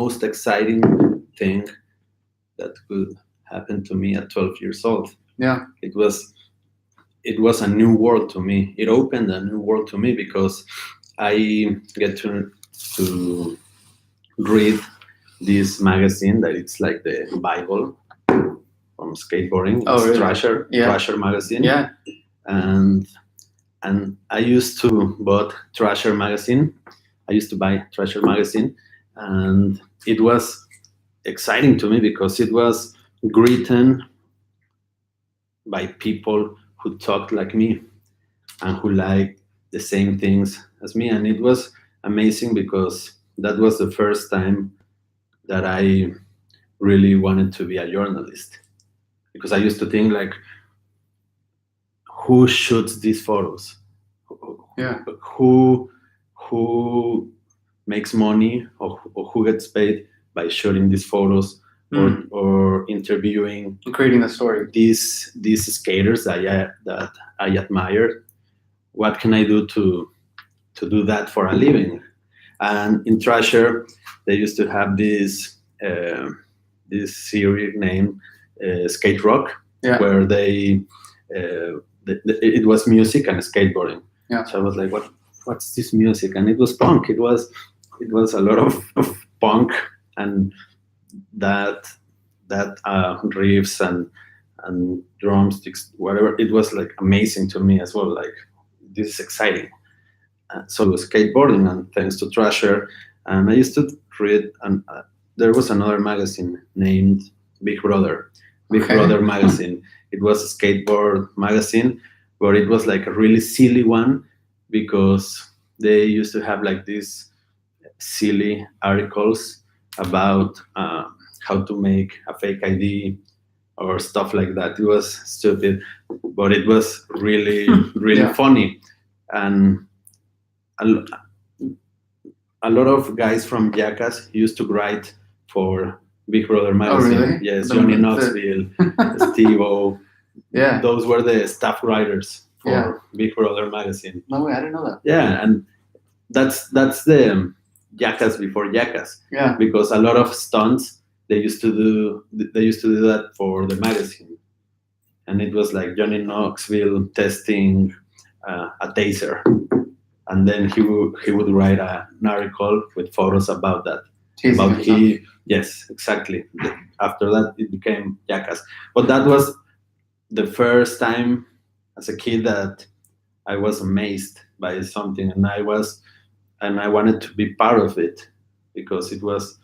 most exciting thing that could happen to me at 12 years old. Yeah. It was a new world to me. It opened a new world to me because I get to read this magazine that it's like the Bible from skateboarding. Oh, It's really? Thrasher, Yeah. Thrasher magazine. Yeah. And I used to bought Thrasher magazine. I used to buy Thrasher magazine, and it was exciting to me because it was written by people who talked like me and who liked the same things as me. And it was amazing because that was the first time that I really wanted to be a journalist. Because I used to think like, who shoots these photos? Yeah. Who makes money, or who gets paid by shooting these photos, or interviewing Creating the story. these skaters that I admire? What can I do to do that for a living? And in Thrasher, they used to have this series named Skate Rock, Yeah. where it was music and skateboarding. Yeah. So I was like, what's this music? And it was punk. It was a lot of punk, and that riffs and drumsticks, whatever. It was like amazing to me as well. Like, this is exciting. So skateboarding, and thanks to Thrasher, and I used to read. And there was another magazine named Big Brother. Big Okay. Brother magazine. It was a skateboard magazine, but it was like a really silly one because they used to have like these silly articles about how to make a fake ID or stuff like that. It was stupid, but it was really, really Yeah. funny. And a lot of guys from Jackass used to write for Big Brother magazine. really? Yes, The- Johnny the- Knoxville, Steve-O. Yeah. Those were the staff writers for Yeah. Big Brother magazine. No way, I didn't know that. Yeah, and that's the Jackass before Jackass, Yeah. because a lot of stunts they used to do that for the magazine, and it was like Johnny Knoxville testing a taser, and then he would write an article with photos about that. Teasing About himself. Yes, exactly. After that, it became Jackass. But that was the first time as a kid that I was amazed by something, and I wanted to be part of it because it was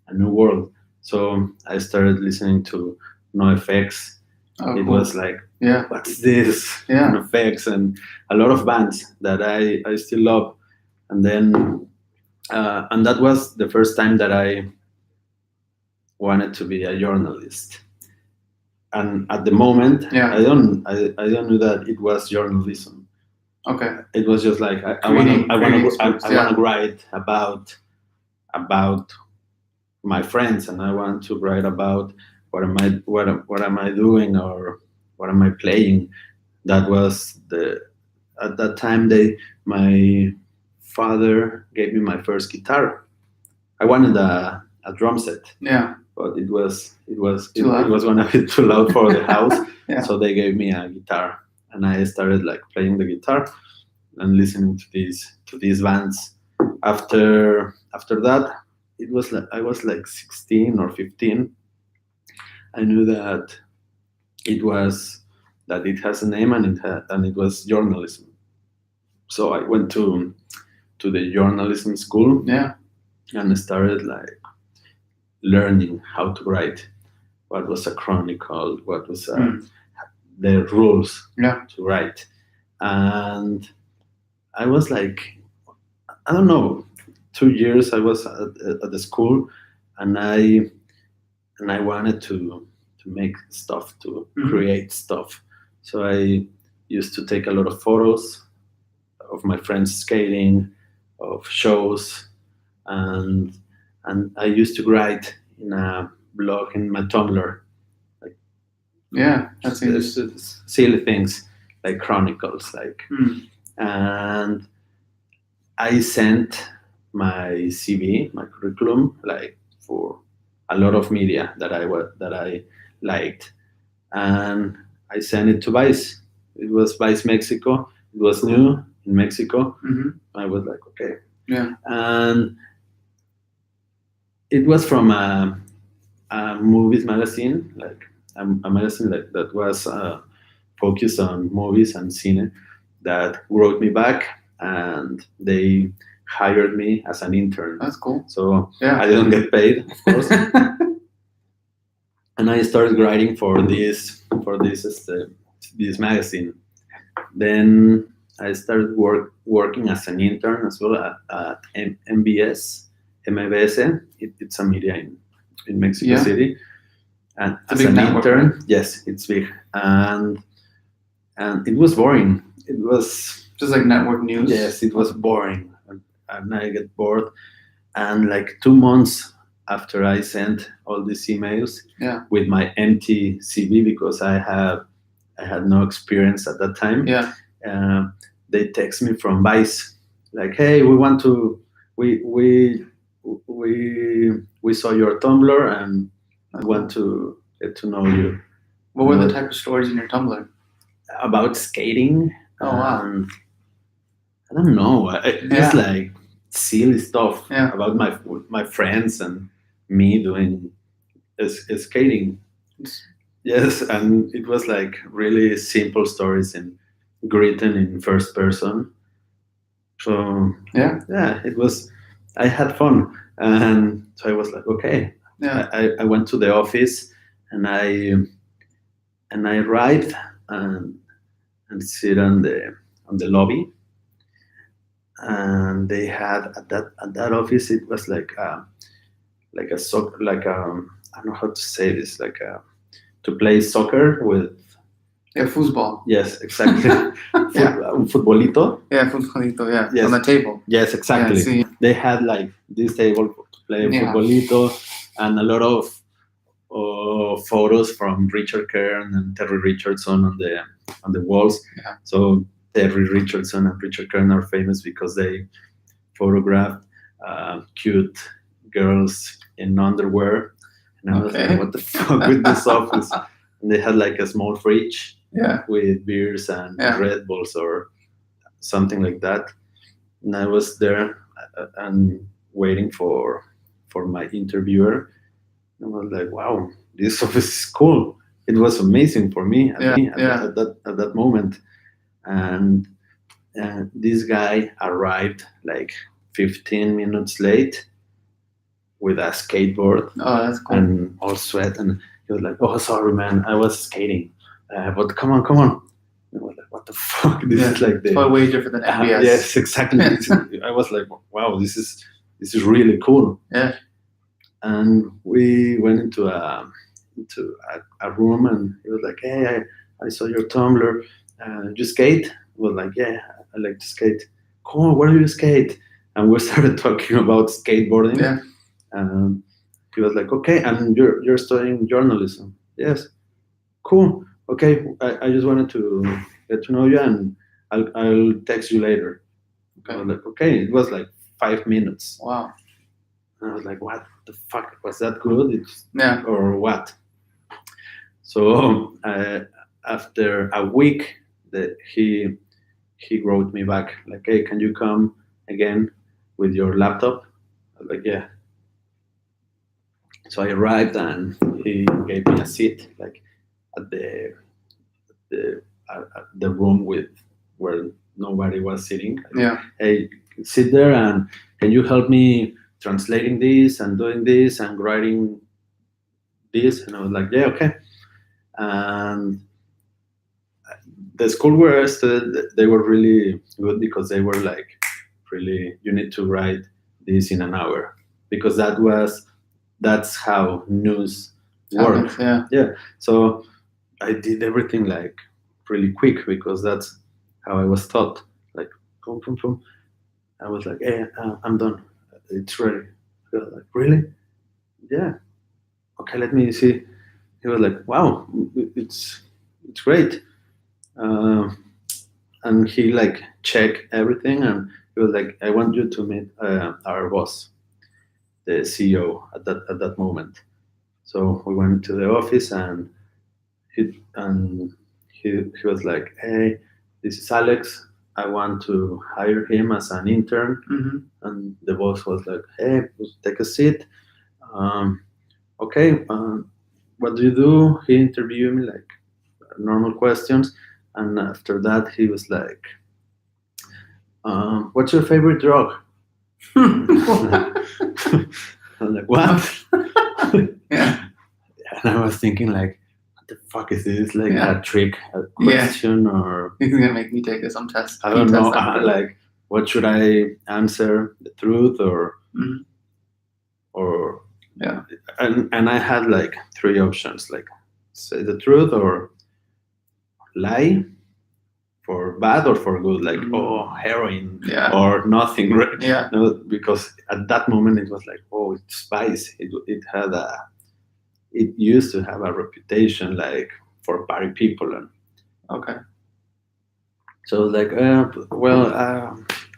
a new world. So I started listening to NoFX. Oh, It cool. was like, Yeah. what's this? Yeah. NoFX, and a lot of bands that I still love. And then and that was the first time that I wanted to be a journalist. And at the moment, Yeah. I don't know that it was journalism. Okay. It was just like I Creating want scripts, to write about my friends, and I want to write about what am I doing, or what am I playing. That was at that time my father gave me my first guitar. I wanted a drum set, Yeah. but it was Too loud. it was one a bit too loud for the house. Yeah. So they gave me a guitar, and I started like playing the guitar and listening to these bands. After that, it was like I was like 16 or 15. I knew that it has a name, and it was journalism. So I went to the journalism school, Yeah. and started like learning how to write. What was a chronicle? What was the rules Yeah. to write? And I was like, I don't know, 2 years I was at the school, and I wanted to make stuff, to create stuff. So I used to take a lot of photos of my friends skating, of shows, and I used to write in a blog in my Tumblr, like Yeah. That's just interesting. silly things like chronicles, like. And I sent my CV, my curriculum, like a lot of media that I liked, and I sent it to Vice. It was Vice Mexico. It was new in Mexico. Mm-hmm. I was like, okay, Yeah. and it was from a movies magazine, like a magazine that was focused on movies and cine, that wrote me back, and they hired me as an intern. That's cool. So Yeah. I didn't get paid, of course, and I started writing for this magazine. Then I started working as an intern as well at MBS, MBS. It's a media in Mexico Yeah. City. And It's a as big an network, intern, right? yes, it's big, and it was boring. It was Just like network news. yes, it was boring, and I get bored. And like 2 months after I sent all these emails Yeah. with my empty CV, because I had no experience at that time. Yeah. They text me from Vice, like, "Hey, we want to, we saw your Tumblr and That's we want cool. to get to know you What were the type of stories in your Tumblr? about skating." Oh, wow. And I don't know, just like silly stuff Yeah. about my friends and me doing skating. It's- Yes, and it was like really simple stories and written in first person. So Yeah. yeah, it was. I had fun, and so I was like, okay. Yeah. I went to the office, and I arrived and sit on the lobby, and they had at that office, it was like a soccer, like I don't know how to say this, like to play soccer with. Yeah. Foosball. Yes, exactly. Yeah. Un futbolito. Yeah. Futbolito. Yeah. Yes. On the table. Yes, exactly. Yeah. See. They had like this table to play Yeah. futbolito, and a lot of photos from Richard Kern and Terry Richardson on the walls. Yeah. So Terry Richardson and Richard Kern are famous because they photographed cute girls in underwear, and I was Okay. like, what the fuck with this office? And they had like a small fridge Yeah. with beers and Yeah. Red Bulls or something like that. And I was there and waiting for my interviewer. And I was like, wow, this office is cool. It was amazing for me Yeah. Yeah. at that moment. And this guy arrived like 15 minutes late with a skateboard Oh, that's cool. and all sweat, and he was like, "Oh, sorry, man, I was skating, but come on, come on." And I was like, "What the fuck? This is like It's probably way different than MBS. yes, exactly." I was like, "Wow, this is really cool." Yeah. And we went into a room, and he was like, "Hey, I saw your Tumblr. You skate?" I was like, "Yeah, I like to skate." "Cool. Where do you skate?" And we started talking about skateboarding. Yeah. He was like, "Okay, and you're studying journalism?" "Yes." "Cool. Okay, I just wanted to get to know you, and I'll text you later." I Okay. was like, "Okay." It was like 5 minutes. Wow. And I was like, "What the fuck? Was that good? Yeah. Or what?" So after a week, that he wrote me back like, "Hey, can you come again with your laptop?" I was like, "Yeah." So I arrived, and he gave me a seat like at the room with where nobody was sitting. Yeah. "Hey, sit there, and can you help me translating this and doing this and writing this?" And I was like, "Yeah, okay." And the school where I studied, they were really good because they were like, really, you need to write this in an hour, because that's how news work. Yeah. So I did everything like really quick, because that's how I was taught. Like, boom, boom, boom. I was like, "Hey, I'm done. It's ready." He was like, "Really?" "Yeah." "Okay, let me see." He was like, "Wow, it's great." Um, and he like checked everything, and he was like, "I want you to meet our boss, the CEO at that moment." So we went to the office, and he was like, "Hey, this is Alex. I want to hire him as an intern." Mm-hmm. And the boss was like, "Hey, just take a seat. Um, okay, what do you do?" He interviewed me like normal questions, and after that he was like, "What's your favorite drug?" I'm like, "What?" Yeah. And I was thinking like, "What the fuck is this? Like Yeah. a trick, a Yeah. question, or He's gonna make me take some test. I don't Pee know. test, I believe. Like, what should I answer? The truth or Mhm. or Yeah. and I had like three options, like say the truth or lie for bad or for good, like heroin Yeah. or nothing, right? Yeah. No, because at that moment it was like, oh, it's spice. It used to have a reputation like for party people, and Okay. so like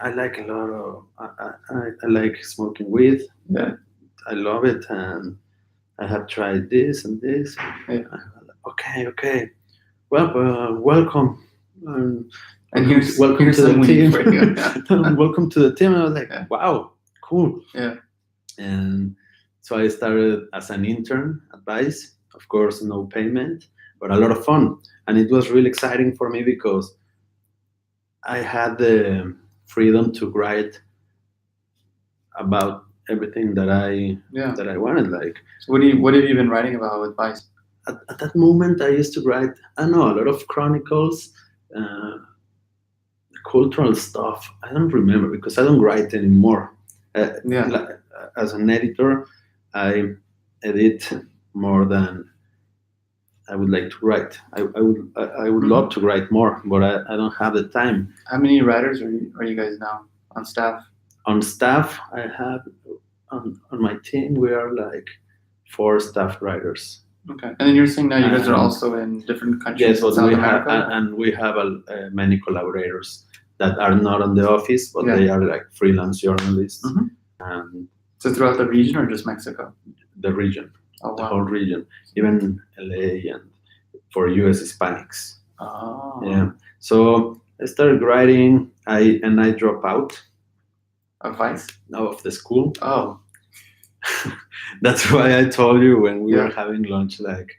I like a lot of I like smoking weed. Yeah. I love it, and I have tried this and this. Yeah. Okay. Well, welcome. And here's welcome to some the weed team. for you. Yeah. Welcome to the team. I was like, Yeah. wow, cool. Yeah. And so I started as an intern at Vice. Of course, no payment, but a lot of fun. And it was really exciting for me because I had the freedom to write about everything that Yeah. I wanted. Like So what have you been writing about with Vice? at that moment, I used to write, I don't know, a lot of chronicles, uh, cultural stuff. I don't remember because I don't write anymore. Yeah. As an editor, I edit more than I would like to write. I would love to write more, but I don't have the time. How many writers are you guys now on staff? On staff, I have on my team we are like 4 staff writers. Okay. And then you're saying now you guys are also in different countries Yes, in but South we have America? and we have many collaborators that are not on the office, but Yeah. they are like freelance journalists Mhm. and So throughout the region or just Mexico? the region, Oh, the wow. whole region, even LA and for US Hispanics. Oh. Yeah. So I started writing. I drop out Of Vice? of the school. Oh. That's why I told you when we Yeah. were having lunch, like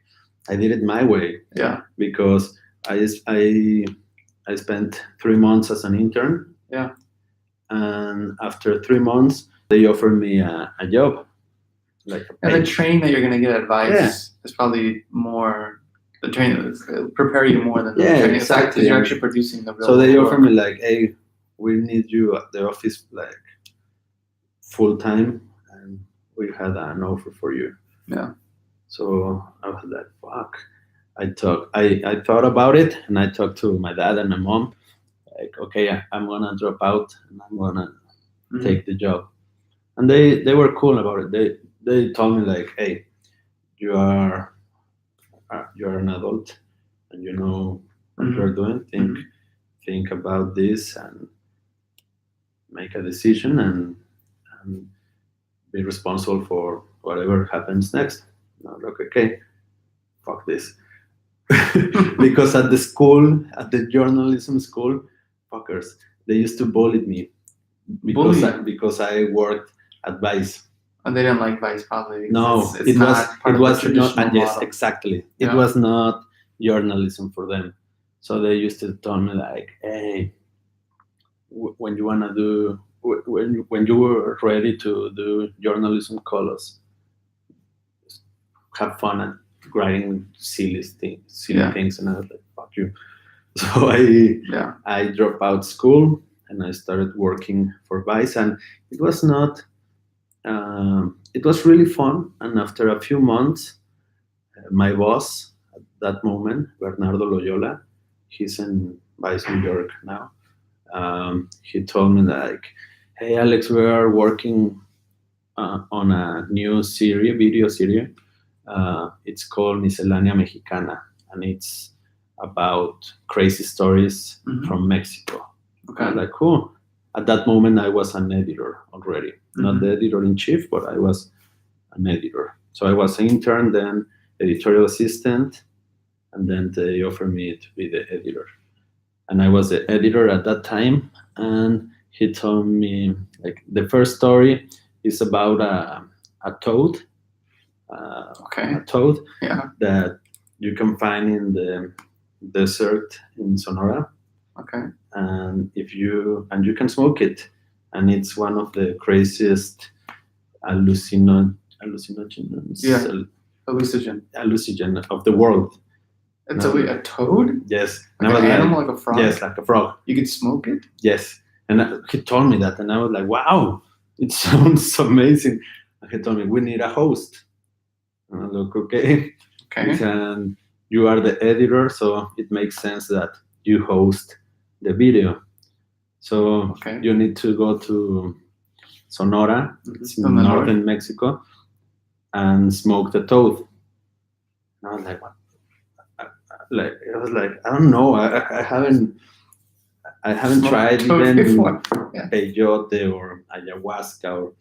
I did it my way. Yeah. Because I spent 3 months as an intern. Yeah. And after 3 months, they offered me a job. Like a And the pay. training that you're going to get at Vice Yeah. is probably more, the training will prepare you more than the Yeah, training. exactly. Because you're actually producing the real So they work. offered me like, hey, we need you at the office like full time, and we had an offer for you. Yeah. So I was like, fuck. I thought about it, and I talked to my dad and my mom. Like, okay, I'm gonna drop out and I'm gonna Mhm. take the job. And they were cool about it. They told me like, hey, you're an adult and you know what Mhm. you're doing. Think about this and make a decision and be responsible for whatever happens next. And I'm like, okay, fuck this. Because at the journalism school, fuckers, they used to bully me because I worked at Vice. And they didn't like Vice probably. No, it's it not was part it of was the not, traditional and yes, model. exactly. It Yeah. was not journalism for them. So they used to tell me like, hey, when you wanna do when you were ready to do journalism, call us. Have fun at writing silly Yeah. things, and I was like, fuck you. So Yeah. I dropped out school and I started working for Vice, and it was not. It was really fun, and after a few months, my boss at that moment, Bernardo Loyola, he's in Vice New York now. He told me like, "Hey Alex, we are working on a new video series. It's called Miscelánea Mexicana, and it's about crazy stories Mhm. from Mexico." Okay. I was like, cool. At that moment, I was an editor already, not Mhm. the editor in chief, but I was an editor. So I was an intern, then editorial assistant, and then they offered me to be the editor. And I was the editor at that time, and he told me like the first story is about a toad, Okay. a toad Yeah. that you can find in the desert in Sonora, Okay. and you can smoke it, and it's one of the craziest hallucinogens, Yeah. Hallucinogen. hallucinogen of the world. It's No. a toad? Yes, Like and I an was animal, like a frog? yes, like a frog. You could smoke it? Yes, and he told me that, and I was like, wow, it sounds amazing. And he told me we need a host. And I look, okay, Okay. and you are the editor, so it makes sense that you host the video. So Okay. you need to go to Sonora, it's in On the northern Mexico, and smoke the toad. And I was like, what? I was like, I don't know. I haven't Smoked tried toad even before. Yeah. peyote or ayahuasca, or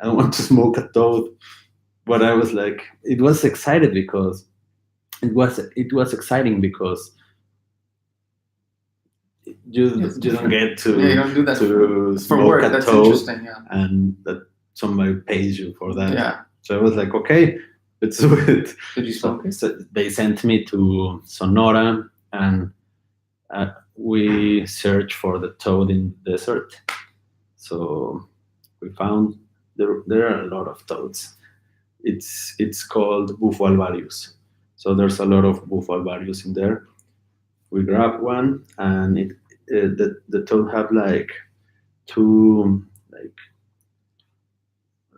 I don't want to smoke a toad. But I was like, it was excited because it was exciting because you don't get to Yeah, you don't do that to for smoke work. a That's toad interesting. Yeah. and that somebody pays you for that. Yeah. So I was like, okay, let's do it. Did you smoke it? So they sent me to Sonora, and we searched for the toad in the desert. So we found there are a lot of toads. It's called Bufo alvarius. So there's a lot of Bufo alvarius in there. We grabbed one, and the toad have like two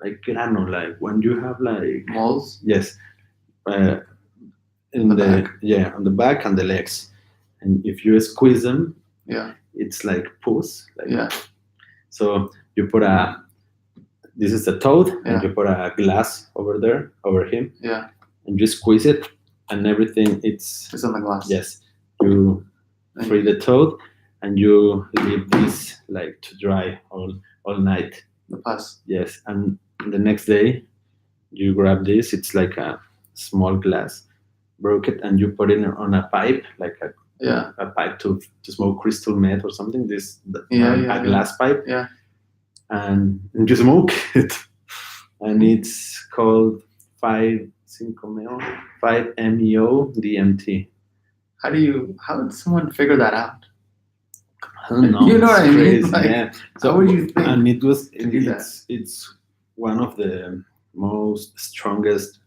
like grano, like when you have like Moles? yes, uh, in The the back. yeah, on the back and the legs, and if you squeeze them, Yeah. it's like pus. Like, Yeah. So you put this is the toad, Yeah. and you put a glass over him, Yeah. and you squeeze it, and everything. It's It's on the glass. yes, you And free the toad, and you leave this like to dry all night. the pus. Yes, and the next day you grab this. It's like a small glass, broke it, and you put it on a pipe, like Yeah. a pipe to smoke crystal meth or something. Yeah. A glass pipe. Yeah. And you smoke it, and it's called 5-meo DMT. How did someone figure that out? I don't know. You know what it's I mean? crazy, Like, yeah. how would you think And it was to do that? it's one of the most strongest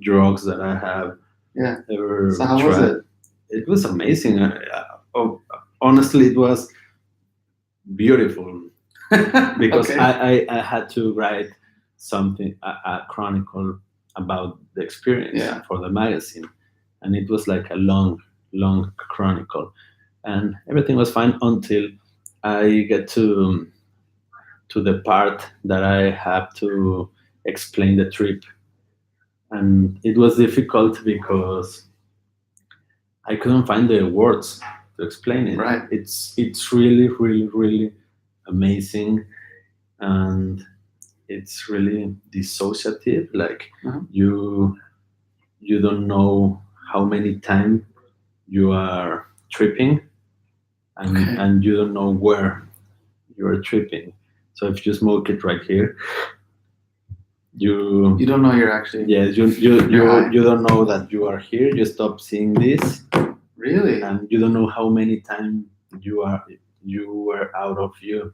drugs that I have Yeah. ever So how tried. was it? It was amazing. Honestly, it was beautiful because Okay. I had to write something, a chronicle about the experience Yeah. for the magazine, and it was like a long chronicle, and everything was fine until I get to the part that I have to explain the trip, and it was difficult because I couldn't find the words to explain it. Right. It's really amazing, and it's really dissociative. Like Mhm. you don't know how many time you are tripping, and Okay. and you don't know where you are tripping. So if you smoke it right here, you You don't know you're actually yes You're high. you don't know that you are here. You stop seeing this, really. and you don't know how many times you were out of you.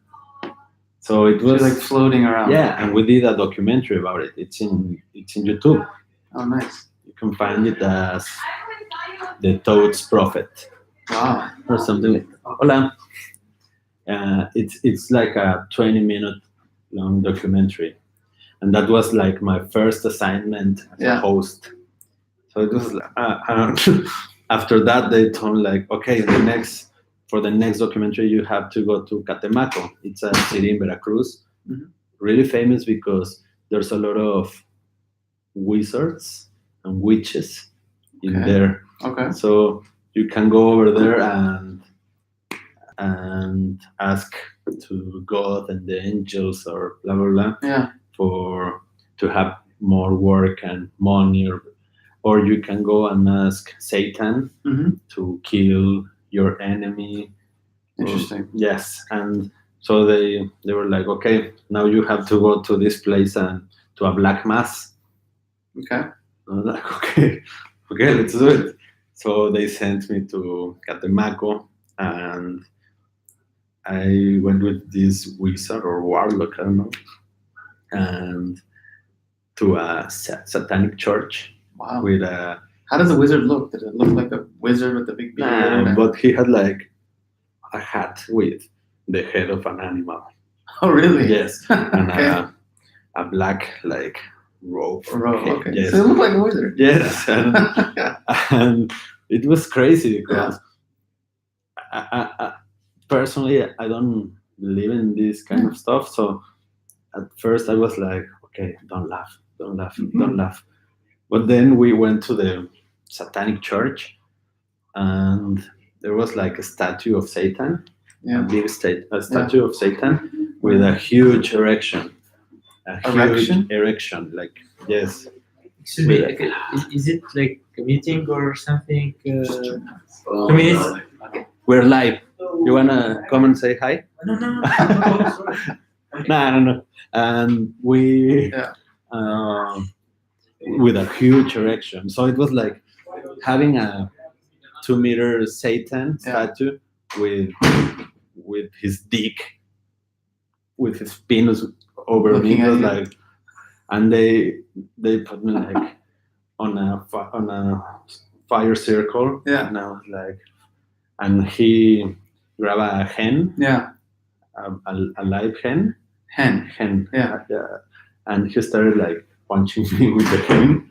So it You're was like floating around. yeah, and we did a documentary about it. It's in YouTube. Oh, nice. You can find it as the Toad's Prophet Wow. or something like that. Hola. It's like a 20-minute long documentary, and that was like my first assignment as a Yeah. host. So it was after that they told me like, okay, for the next documentary you have to go to Catemaco. It's a city in Veracruz, Mhm. really famous because there's a lot of wizards and witches in Okay. there. Okay. So you can go over there and ask to God and the angels or blah blah blah Yeah. to have more work and money, or you can go and ask Satan Hmm. to kill your enemy. Interesting. Yes, and so they were like, okay, now you have to go to this place and to a black mass. Okay. I was like, okay, okay, let's do it. So they sent me to Catemaco, and I went with this wizard or warlock, I don't know, and to a satanic church Wow. with a How does the wizard look? Did it look like a wizard with a big beard? and- but he had like a hat with the head of an animal. Oh, really? Yes, and Okay. a black like robe. Row, okay. Yes, So it looked like a wizard. yes, and it was crazy because I personally I don't believe in this kind of stuff. So at first I was like, okay, don't laugh, don't laugh, Mhm. don't laugh. But then we went to the satanic church, and there was like a statue of Satan, Yeah. a statue of Satan with a huge erection. A Erection? huge erection, like yes. Excuse me, With okay, is it like a meeting or something? Oh, 2 minutes? no. We're live. You wanna come and say hi? No, no, no. Sorry. No. And we Yeah. with a huge erection. So it was like having a 2 meter Satan Yeah. statue with his dick, with his penis over Looking me. It at was you. like, and they put me like on a fire circle. Yeah. And I was like, and he grabbed a hen, Yeah. a live hen. Hen. Yeah. And he started like punching me with the hen.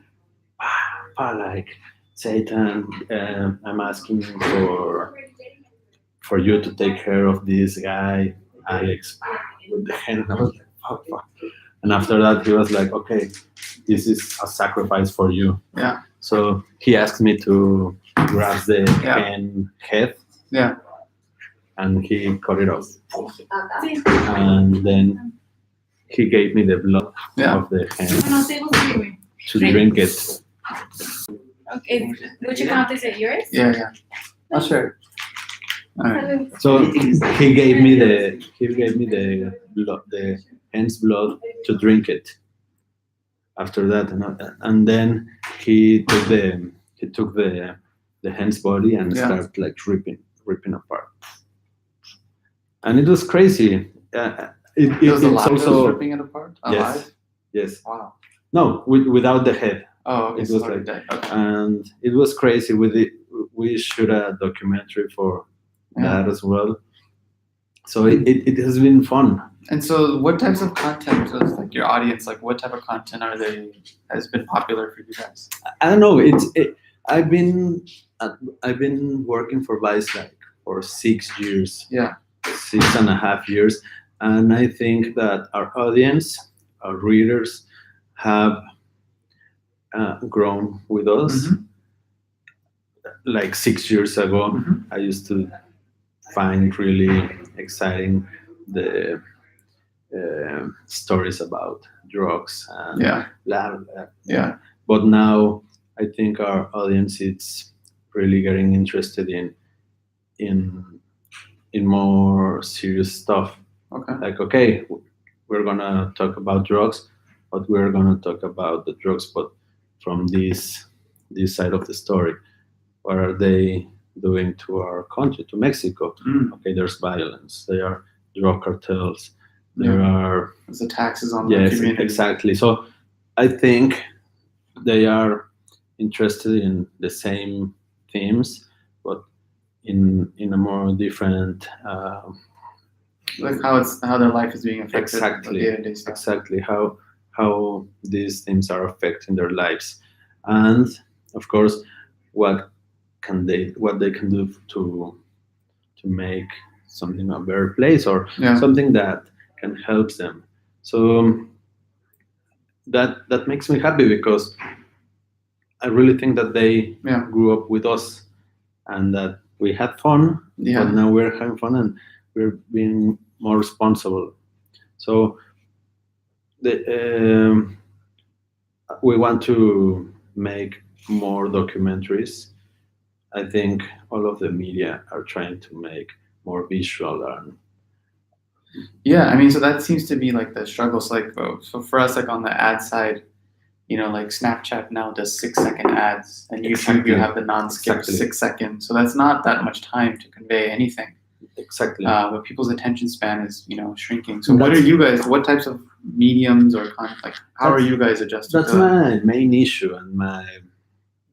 Like Satan, I'm asking for you to take care of this guy, Alex, with the hen. I was like, fuck. And after that, he was like, okay, this is a sacrifice for you. Yeah. So he asked me to grab the Yeah. hen head. Yeah. And he cut it off. And then he gave me the blood Yeah. of the hen No sé, güey. to drink it. Okay, which account is it? Yours? Yeah. Oh, sure. All right. So he gave me the blood, the hen's blood to drink it. After that, and then he took the hen's body and Yeah. started like ripping apart. And it was crazy. It was It's alive. It was also ripping it apart. Alive. yes. Wow. No, without the head. Oh, okay. It so was already like- dead. Okay. And it was crazy. We shoot a documentary for Yeah. that as well. So it has been fun. And so, what types of content is like your audience? Like, what type of content has been popular for you guys? I don't know. I've been working for Vice like for 6 years. Yeah. 6.5 years, and I think that our audience, our readers, have grown with us. Mhm. Like 6 years ago, Mhm. I used to find really exciting the stories about drugs and Yeah. blah, blah, blah. Yeah. But now I think our audience is really getting interested in more serious stuff. Okay. Like, okay, we're gonna talk about drugs, but we're gonna talk about the drugs, but from this side of the story. What are they doing to our country, to Mexico? Mm. Okay, there's violence. There are drug cartels. There are There's the taxes on the yes, community. exactly. So I think they are interested in the same themes, but in a more different. Like how their life is being affected. Exactly. Day-to-day stuff. Exactly how these things are affecting their lives, and of course what they can do to make something a better place, or Yeah. something that can help them. So that makes me happy, because I really think that they Yeah. grew up with us and that we had fun, Yeah. but now we're having fun and we're being more responsible. So we want to make more documentaries. I think all of the media are trying to make more visual and Yeah, I mean, so that seems to be like the struggle. So like, so for us, like on the ad side, like Snapchat now does 6-second ads, and YouTube you Exactly. have the non-skip Exactly. 6 seconds. So that's not that much time to convey anything. exactly. But people's attention span is shrinking. So And what are that's- you guys? What types of mediums or like how are That's- you guys adjusting? That's to that? my main issue and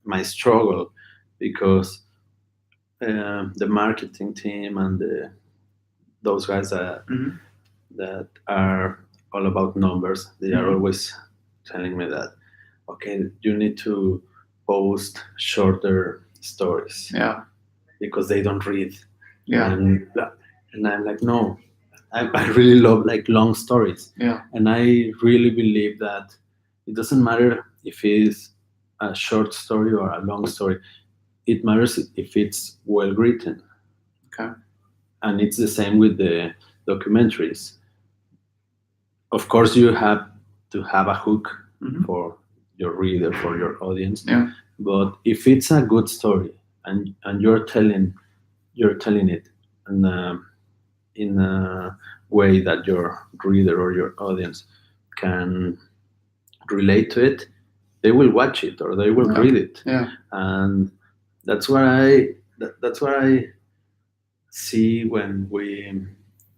my struggle because the marketing team and those guys Mhm. that are all about numbers, they are Mhm. always telling me that okay, you need to post shorter stories Yeah, because they don't read. yeah, And I'm like, no, I really love like long stories. yeah, And I really believe that it doesn't matter if it's a short story or a long story. It matters if it's well written. Okay. And it's the same with the documentaries. Of course, you have to have a hook Mhm. for your reader, for your audience. Yeah. But if it's a good story and you're telling it in a way that your reader or your audience can relate to it, they will watch it or they will Yeah. read it. yeah, And that's what I see when we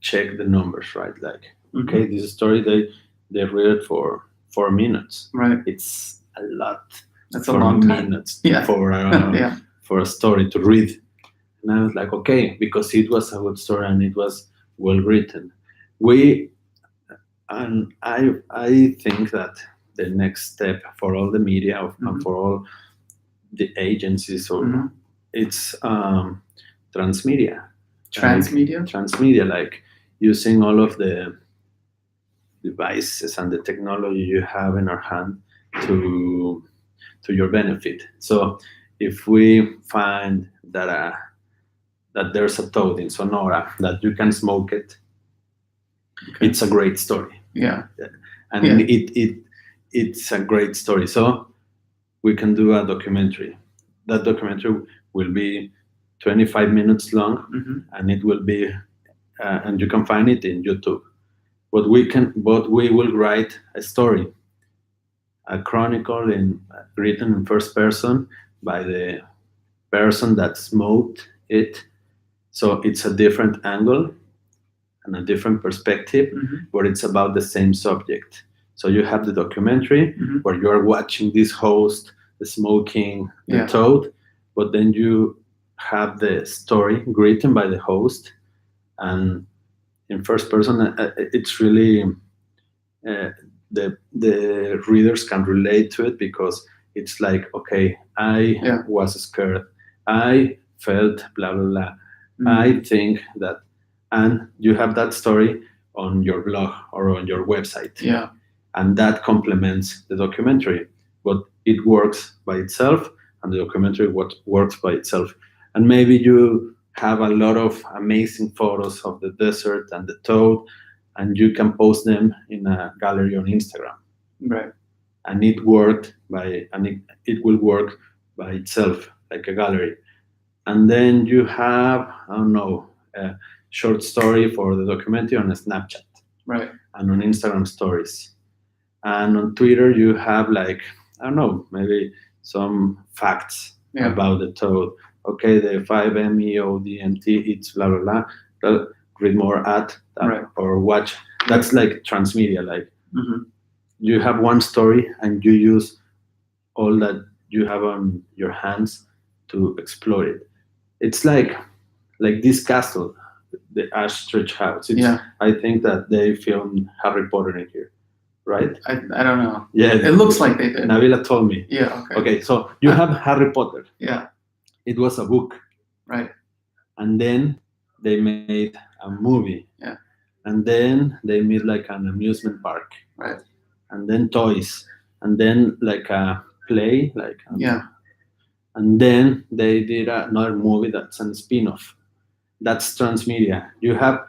check the numbers, right? Like, Mhm. okay, this story they read it for 4 minutes. right. It's a lot. That's a 4 long time. minutes Yeah. for Yeah, for a story to read. And I was like, okay, because it was a good story and it was well written. I think that the next step for all the media and Mhm. for all the agencies or Mhm. it's transmedia. transmedia. Transmedia, like using all of the devices and the technology you have in our hand to your benefit. So if we find that there's a toad in Sonora that you can smoke it, Okay. it's a great story, Yeah, and Yeah. it's a great story. So we can do a documentary. That documentary will be 25 minutes long, hmm and it will be and you can find it in YouTube. But we will write a story, a chronicle written in first person by the person that smoked it. So it's a different angle and a different perspective, hmm but it's about the same subject. So you have the documentary hmm where you are watching this host, the smoking, the Yeah. toad, but then you have the story written by the host and in first person. It's really the readers can relate to it because it's like, okay, I Yeah. was scared, I felt blah blah blah. I think that, and you have that story on your blog or on your website, Yeah, and that complements the documentary. But it works by itself, and the documentary what works by itself. And maybe you have a lot of amazing photos of the desert and the toad, and you can post them in a gallery on Instagram, right. and it will work by itself like a gallery. And then you have, I don't know, a short story for the documentary on Snapchat Right. and on Instagram stories. And on Twitter, you have like, I don't know, maybe some facts Yeah. about the toad. Okay, the 5-MeO-DMT, it's blah, blah, blah. Read more at that Right. or watch. That's like transmedia. Like hmm you have one story and you use all that you have on your hands to explore it. It's like this castle, the Ashridge House. Yeah. I think that they filmed Harry Potter in here, right? I don't know. Yeah. It looks like they did. Nabila told me. Yeah. Okay. Okay, so you have Harry Potter. Yeah. It was a book, Right. and then they made a movie. Yeah. And then they made like an amusement park. Right. And then toys, and then like a play, Yeah. and then they did another movie that's a spin-off. That's transmedia. You have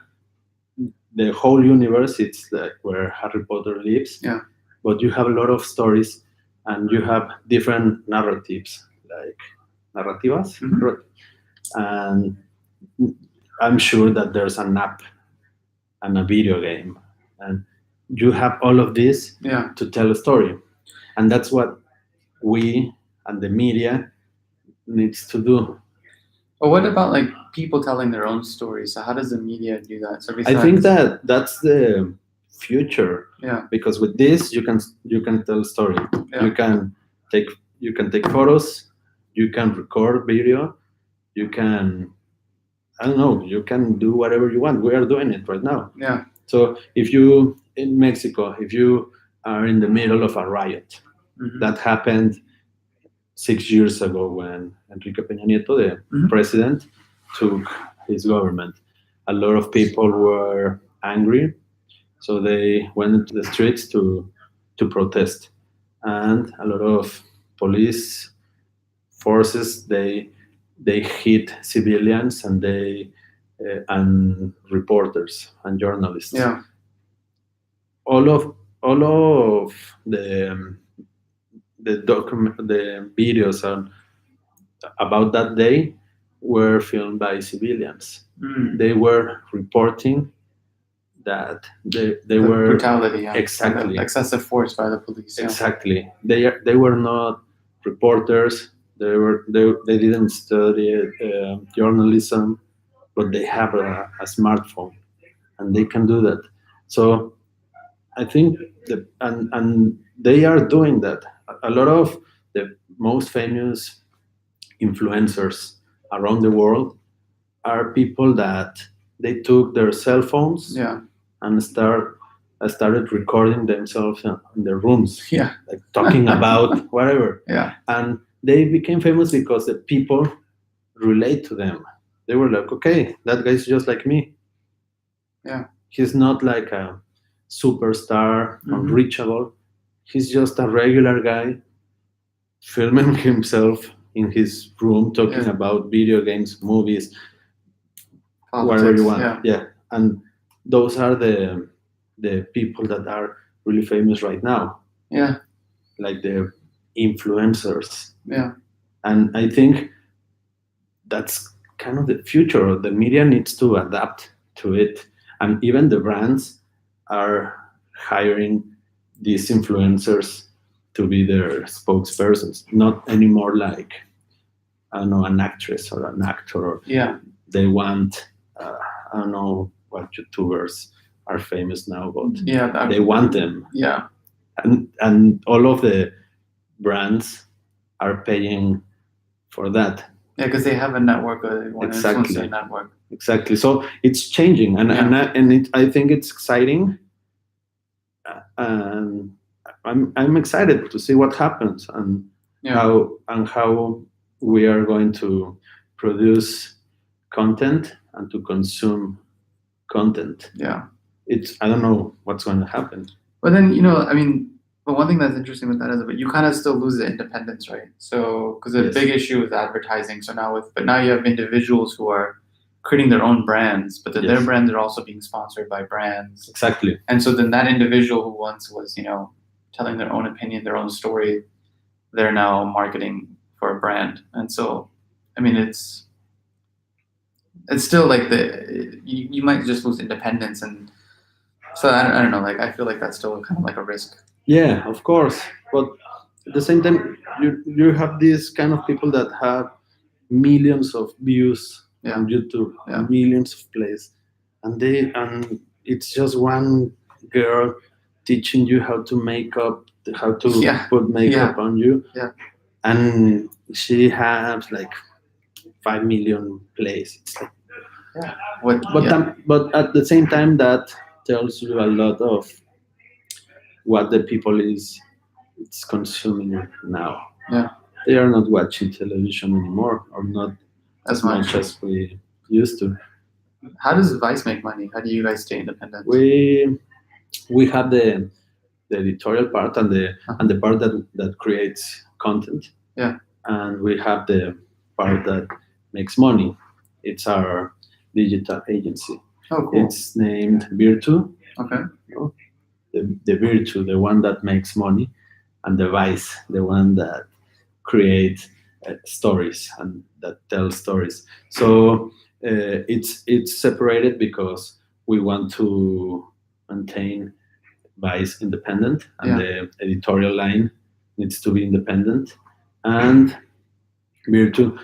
the whole universe. It's like where Harry Potter lives. Yeah. But you have a lot of stories and you have different narratives, like narrativas, Mhm. correct? And I'm sure that there's an app and a video game, and you have all of this Yeah. to tell a story, and that's what we and the media needs to do. But what about like people telling their own stories? So how does the media do that? So I think besides- that that's the future, Yeah. because with this you can tell a story. Yeah. You can take photos, you can record video, you can, I don't know, you can do whatever you want. We are doing it right now. Yeah. So if you in Mexico, if you are in the middle of a riot Mhm. that happened 6 years ago when Enrique Peña Nieto, the Mhm. president, took his government, a lot of people were angry, so they went into the streets to protest, and a lot of police forces they hit civilians and they and reporters and journalists. Yeah. All of the videos about that day were filmed by civilians. Mm. They were reporting that they The were brutality. Yeah. exactly. And the excessive force by the police. Yeah. exactly they were not reporters. They didn't study journalism, but they have a smartphone and they can do that. So I think and they are doing that. A lot of the most famous influencers around the world are people that they took their cell phones Yeah. and started recording themselves in their rooms, Yeah. like talking about whatever. Yeah. And they became famous because the people relate to them. They were like, okay, that guy's just like me. Yeah. He's not like a superstar, Mhm. unreachable. He's just a regular guy filming himself in his room talking Yeah. about video games, movies, whatever Politics. you want. Yeah. And those are the people that are really famous right now, Yeah. like the influencers. Yeah. And I think that's kind of the future. The media needs to adapt to it, and even the brands are hiring these influencers to be their spokespersons, not anymore like, I don't know, an actress or an actor. Yeah. They want I don't know what YouTubers are famous now, but Yeah. That- they want them, Yeah. and all of the brands are paying for that. Yeah, because they have a network, one Exactly. influencer network. Exactly. So it's changing, and I think it's exciting, and I'm excited to see what happens and Yeah. how we are going to produce content and to consume content. Yeah. It's I don't know what's going to happen. But then, I mean, but one thing that's interesting with that is that you kind of still lose the independence, right? So, because the Yes. big issue is advertising. So now you have individuals who are creating their own brands, but then their Yes. brands are also being sponsored by brands. Exactly. And so then that individual who once was, telling their own opinion, their own story, they're now marketing for a brand. And so, I mean, it's still like you might just lose independence. And so I don't know, like, I feel like that's still kind of like a risk. Yeah, of course. But at the same time, you have these kind of people that have millions of views Yeah. on YouTube, Yeah. millions of plays, and it's just one girl teaching you how to how to Yeah. put makeup on you. Yeah. And she has like 5 million plays. It's like, but at the same time, that tells you a lot of what the people it's consuming now. Yeah. They are not watching television anymore, or not As as much much. as we used to. How does Vice make money? How do you guys stay independent? We have the editorial part and the part that creates content. Yeah. And we have the part that makes money. It's our digital agency. Oh, cool. It's named Virtu. Okay. The Virtu, the one that makes money, and the Vice, the one that create stories and that tell stories. So it's separated because we want to maintain Vice independent, and Yeah. the editorial line needs to be independent. And Virtu,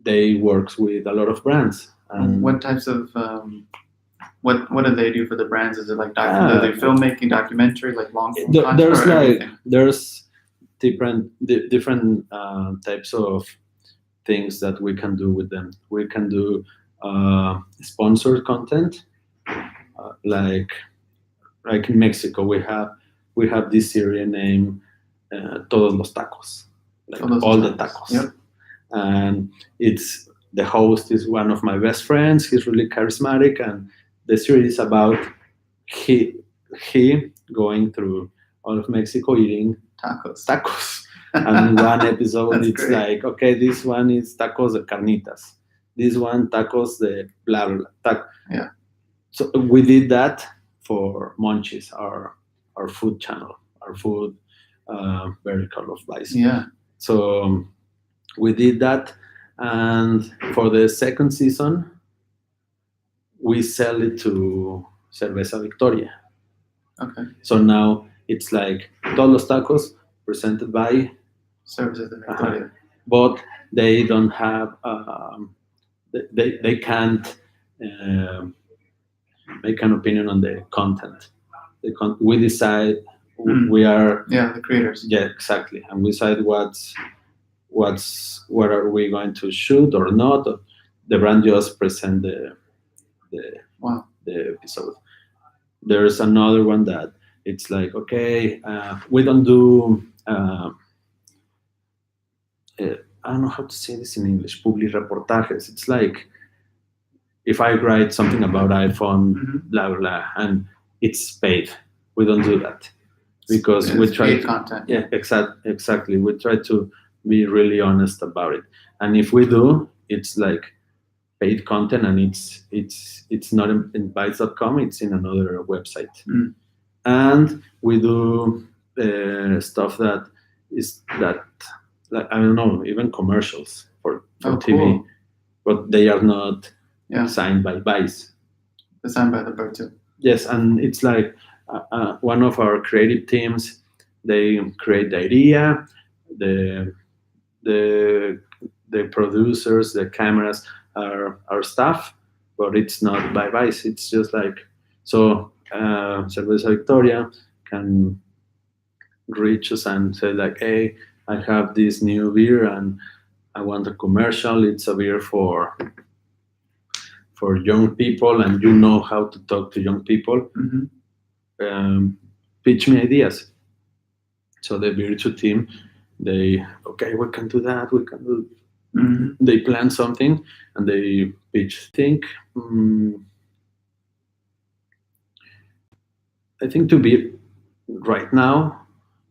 they works with a lot of brands. And What types of what do they do for the brands? Is it like Ah. are they filmmaking, documentary, like long form There- content, there's or like everything? there's different types of things that we can do with them. We can do sponsored content, like in Mexico we have this series named Todos los Tacos, like Todos los all the Tacos. tacos. Yep. And it's the host is one of my best friends. He's really charismatic, and the series is about he going through all of Mexico eating Tacos. tacos. And one episode That's it's great. like, okay, this one is tacos de carnitas, this one tacos de blah blah blah. Yeah. So we did that for Monchis, our food channel, our food vertical of Vice. Yeah. So we did that, and for the second season, we sell it to Cerveza Victoria. Okay. So now it's like Todos los Tacos presented by, Services in Victoria. but they don't have, they can't make an opinion on the content. We decide, Mm. we are, Yeah, the creators. yeah, exactly, and we decide what are we going to shoot or not. The brand just present the Wow. the episode. There's another one that it's like, okay, we don't do. I don't know how to say this in English. Public reportajes. It's like if I write something about iPhone, Mhm. blah blah, and it's paid. We don't do that because we It's try paid to, content. yeah, exactly. We try to be really honest about it. And if we do, it's like paid content, and it's not in Bytes.com. It's in another website. Mm. And we do stuff that is that, like, I don't know, even commercials for Oh, TV, cool. but they are not Yeah. signed by Vice. Designed by the bird too. Yes, and it's like one of our creative teams. They create the idea, the the the producers, the cameras are our staff, but it's not by Vice. It's just like, so. Cerveza Victoria can reach us and say like, hey, I have this new beer and I want a commercial. It's a beer for young people, and you know how to talk to young people. Hmm. Pitch me ideas. So the virtual team, they, okay, we can do that. We can do. Hmm. They plan something and they pitch. I think to be right now,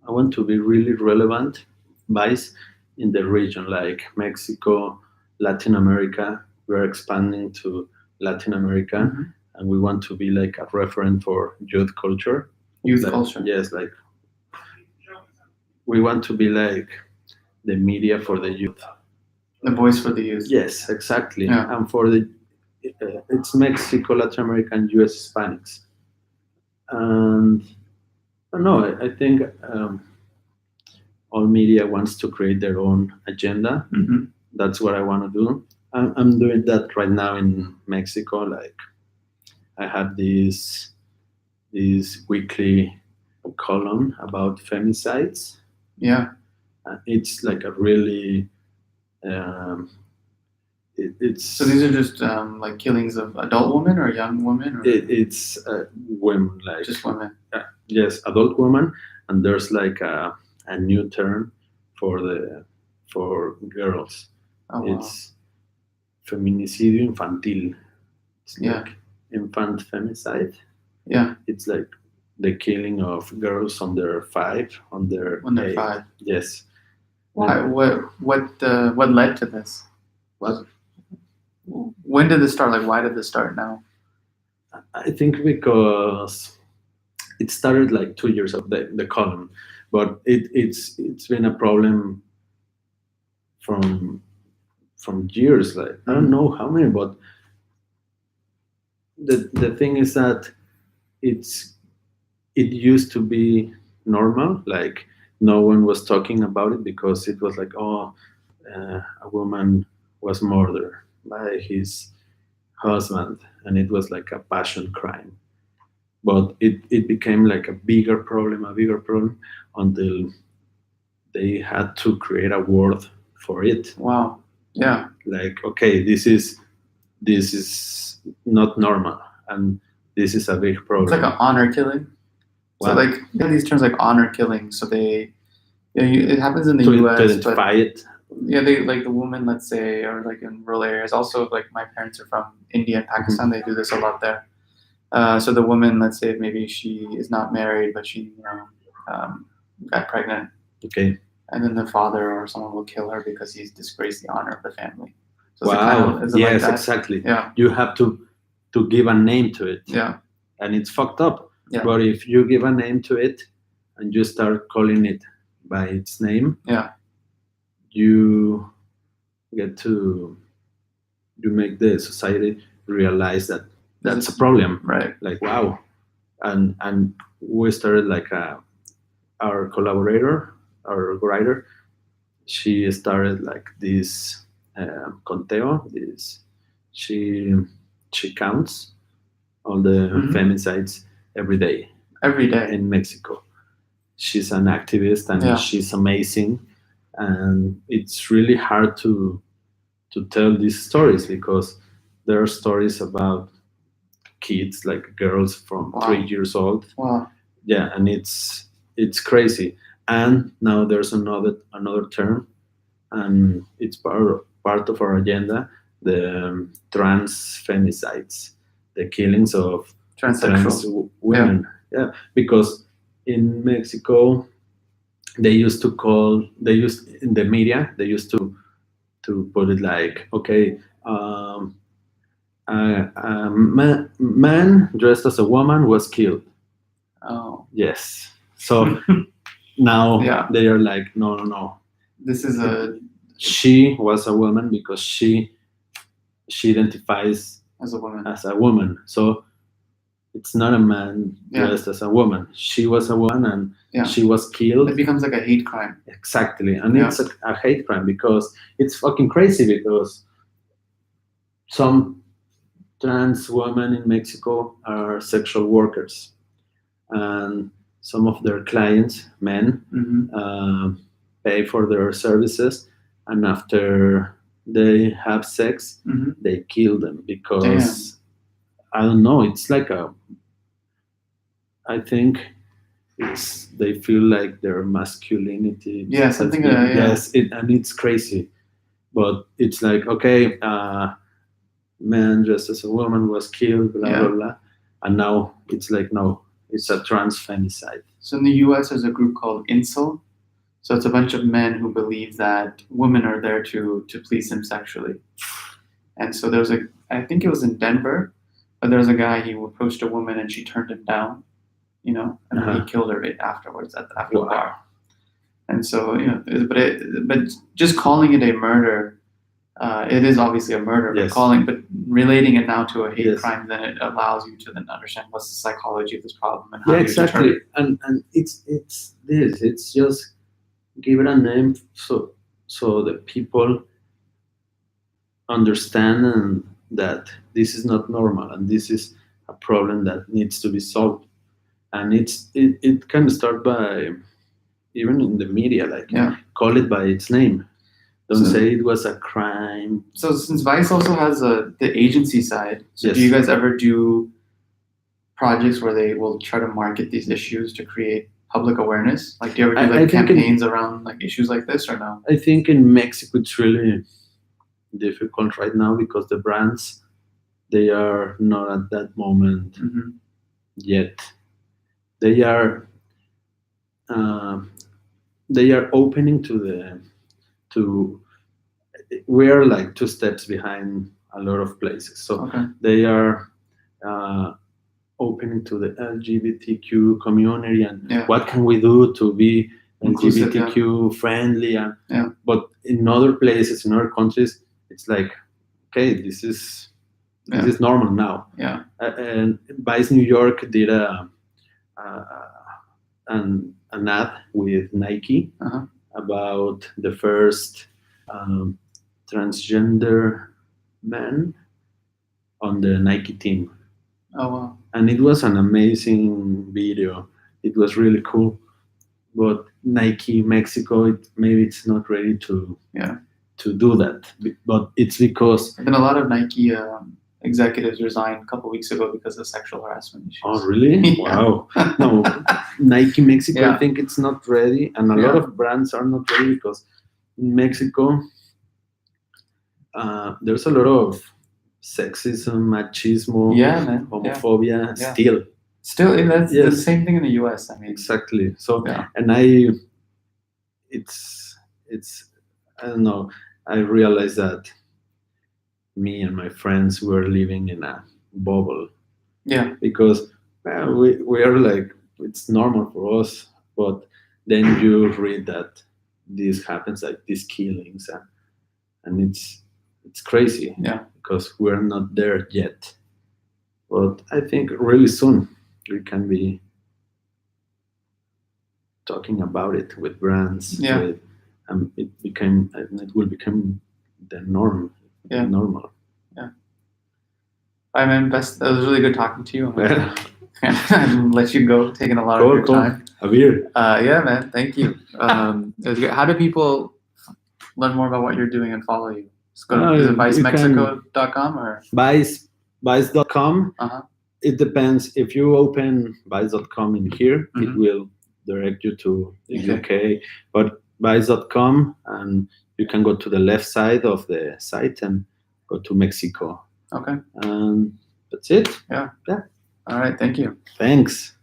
I want to be really relevant, Vice, in the region like Mexico, Latin America. We're expanding to Latin America, Mhm. and we want to be like a referent for youth culture. Youth Like, culture. yes, like we want to be like the media for the youth. The voice for the youth. Yes, exactly. Yeah. And for the it's Mexico, Latin America, and U.S. Hispanics. And I don't know. I think all media wants to create their own agenda. Hmm. That's what I want to do. I'm doing that right now in Mexico. Like I have this weekly column about femicides. Yeah. It's like a really it's So these are just like killings of adult women or young women, or it's women, like just women. yes, adult women, and there's like a new term for girls. Oh wow. It's feminicidio infantil. It's Yeah. like infant femicide. Yeah. It's like the killing of girls under 5, under When they're 8. 5. Yes. Why? What led to this? What? When did this start? Like, why did this start now? I think because it started like 2 years of the column, but it's been a problem from years. Like I don't know how many, but the thing is that it used to be normal. Like no one was talking about it because it was like, oh, a woman was murdered by his husband, and it was like a passion crime. But it became like a bigger problem until they had to create a word for it. Wow. Yeah. Like, okay, this is not normal, and this is a big problem. It's like an honor killing. So Wow. like these terms like honor killing. So they, it happens in the to U.S. but identify it. yeah, they like the woman, let's say, or like in rural areas. Also, like my parents are from India and Pakistan. They do this a lot there. So the woman, let's say, maybe she is not married, but she, got pregnant, Okay. and then the father or someone will kill her because he's disgraced the honor of the family. So is it Wow. is it like Yes, that? exactly. Yeah, You have to give a name to it, yeah, and it's fucked up. Yeah. But if you give a name to it and you start calling it by its name, yeah. you get to you make the society realize that that's a problem. Right. Like wow, and we started like our collaborator, our writer. She started like this conteo. This she she counts all the Mhm. femicides every day Every day. in Mexico. She's an activist and Yeah. she's amazing, and it's really hard to tell these stories because there are stories about kids like girls from Wow. 3 years old. Wow. Yeah, and it's crazy. And now there's another term, and it's part of our agenda, the trans femicides, the killings of trans Transsexual. women. Yeah, because in Mexico they used in the media they used to put it like, okay, a man dressed as a woman was killed. Oh, Yes. So now Yeah. they are like, no. this is a She was a woman because she identifies as a woman. as a woman. So it's not a man Yeah. dressed as a woman. She was a woman and Yeah. she was killed. It becomes like a hate crime. Exactly. And Yeah. it's a hate crime because it's fucking crazy because some trans women in Mexico are sexual workers, and some of their clients, men, Mm-hmm. pay for their services, and after they have sex, Mm-hmm. they kill them because I don't know. It's like I think it's they feel like their masculinity. Yeah, has something, been- yeah. Yes, and it's crazy, but it's like okay, man dressed as a woman was killed, blah Yeah. blah blah, and now it's like no, it's a trans femicide. So in the U.S., there's a group called Incel. So it's a bunch of men who believe that women are there to please them sexually. And so there was I think it was in Denver, but there was a guy, he approached a woman and she turned him down, and then he Uh-huh. killed her afterwards after the Wow. bar. And so, but just calling it a murder, it is obviously a murder, Yes. but relating it now to a hate Yes. crime, then it allows you to then understand what's the psychology of this problem and how Yeah, do you deter exactly. it. And it's this. It's just give it a name so that people understand and that this is not normal and this is a problem that needs to be solved. And it can start by even in the media, like Yeah. call it by its name. Don't So- say it was a crime. So since Vice also has the agency side, so do Yes. you guys ever do projects where they will try to market these issues to create public awareness? Like do you ever do I like think campaigns around like issues like this or no? I think in Mexico it's really difficult right now because the brands they are not at that moment Mm-hmm. yet. They are opening to we are like 2 steps behind a lot of places. So Okay. they are opening to the LGBTQ community and Yeah. what can we do to be Inclusive, yeah. LGBTQ friendly, and Yeah. but in other places, in other countries, it's like, okay, this is normal now. Yeah. And Vice New York did an ad with Nike Uh-huh. about the first transgender man on the Nike team, Oh wow. and it was an amazing video. It was really cool, but Nike Mexico, maybe it's not ready to Yeah. to do that, but it's because And then a lot of Nike executives resigned a couple weeks ago because of sexual harassment issues. oh really Yeah. wow no Nike Mexico, Yeah. I think it's not ready, and a lot Yeah. of brands are not ready because in Mexico there's a lot of sexism, machismo, Yeah, man. Yeah. homophobia Yeah. still. Still, and that's the Yes. same thing in the U.S. I mean, Exactly. So yeah. and it's I don't know, I realized that me and my friends were living in a bubble Yeah. because we are like, it's normal for us, but then you read that this happens, like these killings, and it's crazy. Yeah. Because we're not there yet, but I think really soon we can be talking about it with brands. Yeah. With, it will become the norm. Yeah. Normal. I mean, best. It was really good talking to you. Well, And let you go, taking a lot of cool, your cool. time. A beer. Yeah, man. Thank you. It was good. How do people learn more about what you're doing and follow you? Just go to is it You can- vicemexico.com or Vice.com. Uh-huh. It depends. If you open Vice.com in here, it Mhm. will direct you to the Okay. UK. But Vice.com, and you can go to the left side of the site and go to Mexico. okay? And that's it. All right. Thank you. Thanks.